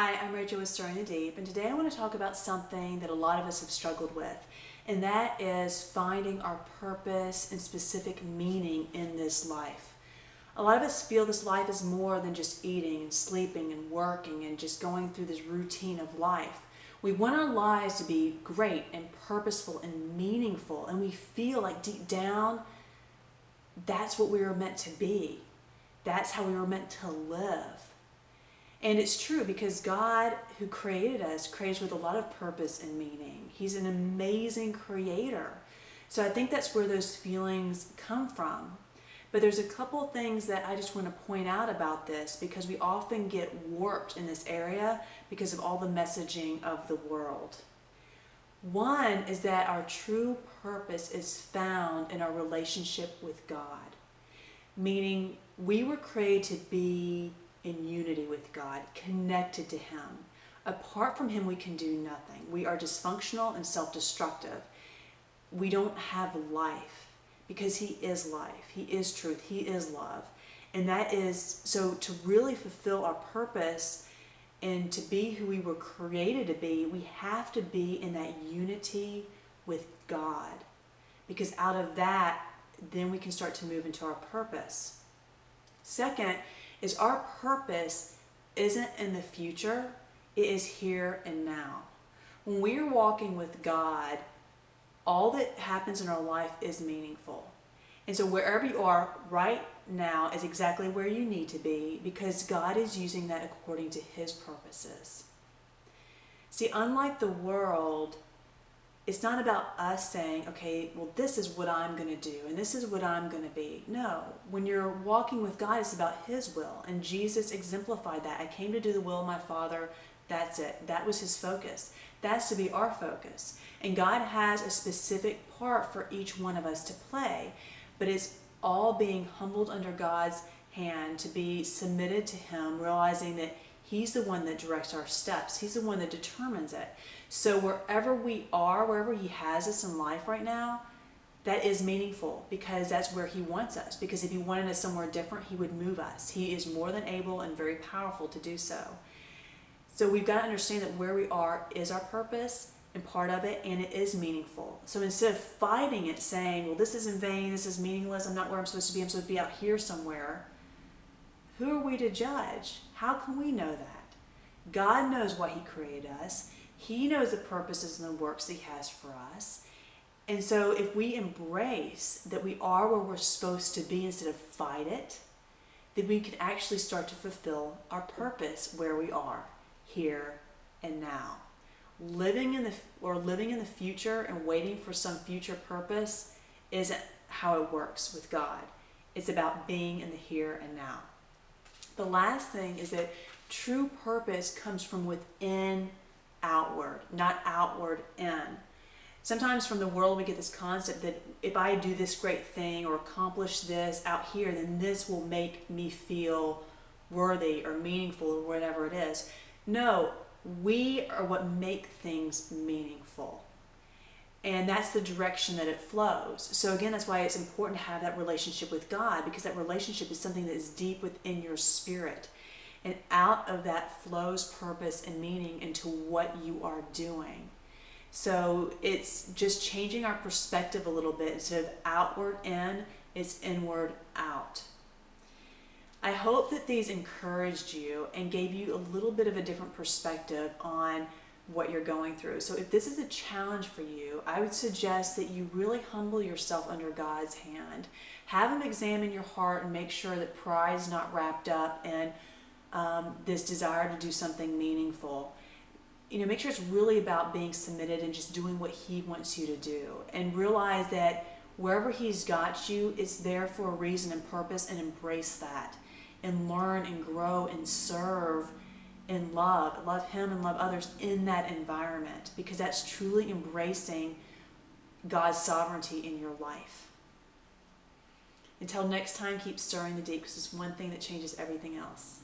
Hi, I'm Rachel with Stirring the Deep, and today I want to talk about something that a lot of us have struggled with, and that is finding our purpose and specific meaning in this life. A lot of us feel this life is more than just eating and sleeping and working and just going through this routine of life. We want our lives to be great and purposeful and meaningful, and we feel like deep down that's what we were meant to be. That's how we were meant to live. And it's true because God, who created us with a lot of purpose and meaning. He's an amazing creator. So I think that's where those feelings come from. But there's a couple of things that I just want to point out about this because we often get warped in this area because of all the messaging of the world. One is that our true purpose is found in our relationship with God. Meaning we were created to be in unity with God, connected to Him. Apart from Him, we can do nothing. We are dysfunctional and self-destructive. We don't have life because He is life. He is truth. He is love. And that is, so to really fulfill our purpose and to be who we were created to be, we have to be in that unity with God. Because out of that, then we can start to move into our purpose. Second, is our purpose isn't in the future, it is here and now. When we are walking with God, all that happens in our life is meaningful. And so wherever you are right now is exactly where you need to be because God is using that according to His purposes. See, unlike the world, it's not about us saying, okay, well, this is what I'm going to do and this is what I'm going to be. No, when you're walking with God, it's about His will. And Jesus exemplified that. I came to do the will of my Father. That's it. That was His focus. That's to be our focus. And God has a specific part for each one of us to play. But it's all being humbled under God's hand to be submitted to Him, realizing that He's the one that directs our steps. He's the one that determines it. So wherever we are, wherever He has us in life right now, that is meaningful because that's where He wants us. Because if He wanted us somewhere different, He would move us. He is more than able and very powerful to do so. So we've got to understand that where we are is our purpose and part of it, and it is meaningful. So instead of fighting it, saying, well, this is in vain, this is meaningless, I'm not where I'm supposed to be, I'm supposed to be out here somewhere, who are we to judge? How can we know that? God knows why He created us. He knows the purposes and the works that He has for us. And so if we embrace that we are where we're supposed to be instead of fight it, then we can actually start to fulfill our purpose where we are, here and now. Living in the future and waiting for some future purpose isn't how it works with God. It's about being in the here and now. The last thing is that true purpose comes from within outward, not outward in. Sometimes from the world we get this concept that if I do this great thing or accomplish this out here, then this will make me feel worthy or meaningful or whatever it is. No, we are what make things meaningful. And that's the direction that it flows. So again, that's why it's important to have that relationship with God, because that relationship is something that is deep within your spirit. And out of that flows purpose and meaning into what you are doing. So it's just changing our perspective a little bit. Instead of outward in, it's inward out. I hope that these encouraged you and gave you a little bit of a different perspective on what you're going through. So if this is a challenge for you, I would suggest that you really humble yourself under God's hand. Have Him examine your heart and make sure that pride is not wrapped up in this desire to do something meaningful. Make sure it's really about being submitted and just doing what He wants you to do. And realize that wherever He's got you, it's there for a reason and purpose, and embrace that. And learn and grow and serve and love Him and love others in that environment, because that's truly embracing God's sovereignty in your life. Until next time, keep stirring the deep, because it's one thing that changes everything else.